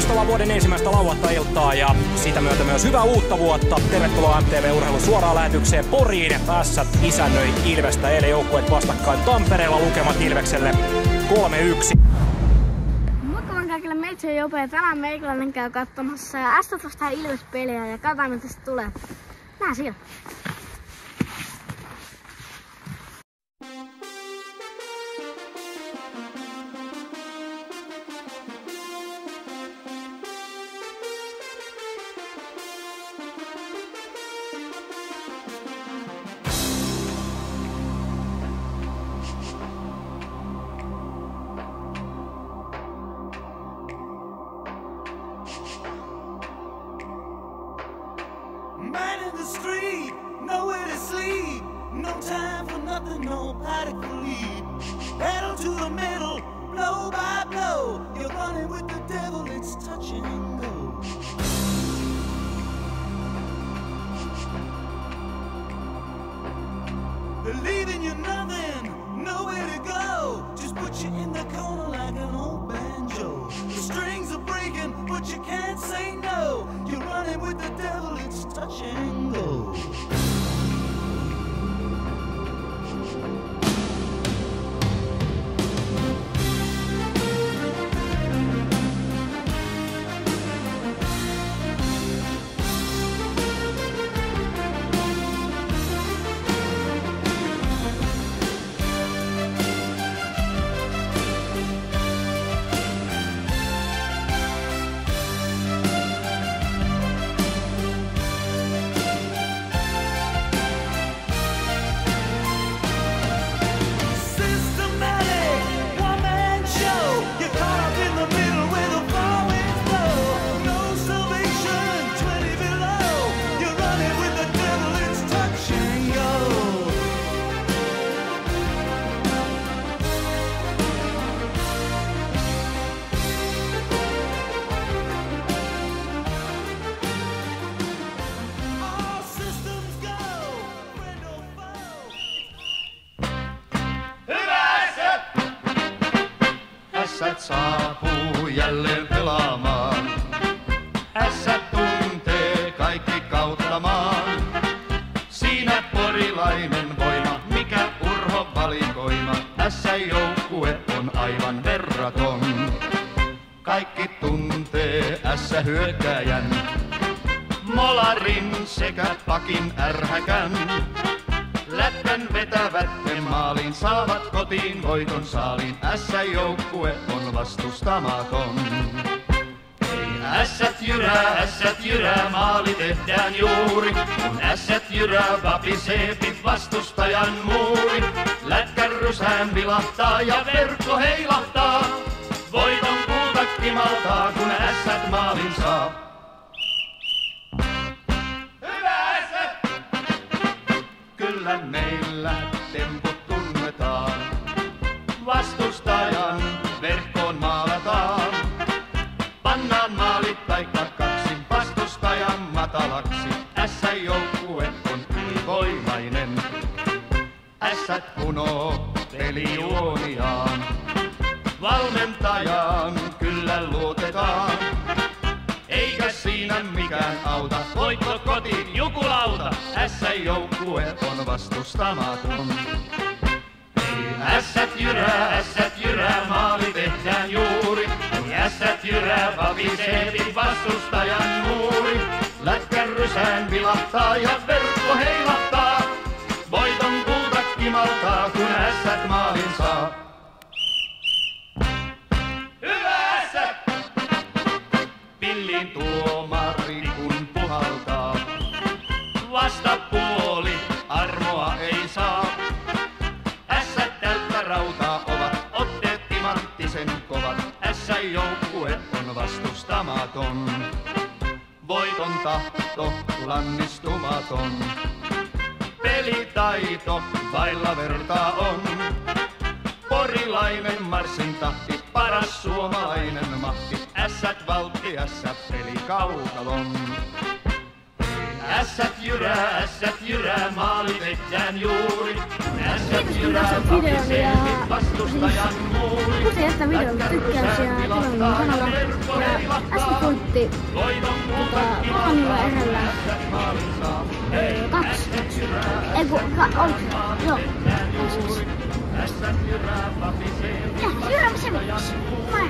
loistavaa vuoden ensimmäistä lauantai-iltaa ja siitä myötä myös hyvää uutta vuotta. Tervetuloa MTV Urheilun suoraan lähetykseen Poriin. Ässät isännöi Ilvestä, eilen joukkueet vastakkain Tampereella, lukemat Ilvekselle 3-1. Mukavaa kaikille, meitä on Jope ja tänään meikäläinen käy katsomassa ja Ässät vastaa Ilves-peliä ja katsotaan mitä se tulee. Nää siellä. Man in the street, nowhere to sleep. No time for nothing, no paddock to lead. Pedal to the middle, blow by blow. You're running with the devil, it's touch and go. Believing you're nothing, nowhere to go. Just put you in the corner like an old banjo. The strings are breaking, but you can't say no. You're running with the devil, it's touch and go. Ässät saapuu jälleen pelaamaan. Ässät tuntee kaikki kautta maan. Siinä porilainen voima, mikä Urho valikoima. Ässän joukkue on aivan verraton. Kaikki tuntee Ässä hyökkääjän, molarin sekä pakin ärhäkän. Lätkän vetävät ne maaliin, saavat kotiin voiton saaliin. Ässän joukkue on vastustamaton. Ei Ässät jyrää, maali tehdään juuri. Kun Ässät jyrää, vapisee vastustajan muuri. Lätkän rysään vilahtaa ja verkko heilahtaa. Voiton kultakki maltaa, kun Ässät maalin saa. Kyllä meillä temput tunnetaan, vastustajan verkkoon maalataan. Pannaan maalit taikka kaksi, vastustajan matalaksi. Ässän joukkue on ylivoimainen. Ässät punoo pelijuoniaan, valmentajaan kyllä luotetaan. Eikä siinä mikään auta, voitto kotiin jukulauta. Ässän joukkue on vastustamaton. Ei Ässät jyrää, maali tehdään juuri. Kun Ässät jyrää, vapisee vastustajan muuri. Lätkän rysään vilahtaa ja verkko heilahtaa. Voiton kultakki maltaa, kun Ässät maalin saa. Pillin tuomari kun puhaltaa, vastapuoli armoa ei saa. Ässät täyttä rautaa ovat, otteet timanttisen kovat. Ässän joukkue on vastustamaton. Voiton tahto lannistumaton. Pelitaito vailla vertaa on. Porilainen marssin tahti, paras suomalainen mahti. Ässät valtti, Ässät peli kaukalon. Ässät jyrää, maali tehdään juuri. Ässät jyrää, vapisee vastustajan muuri. tästä videosta tykkäys ja tilannut kanava. Ja äsken voitti kolmannella erällä 2. Joo. Ja, seuraavassa videossa. Moi!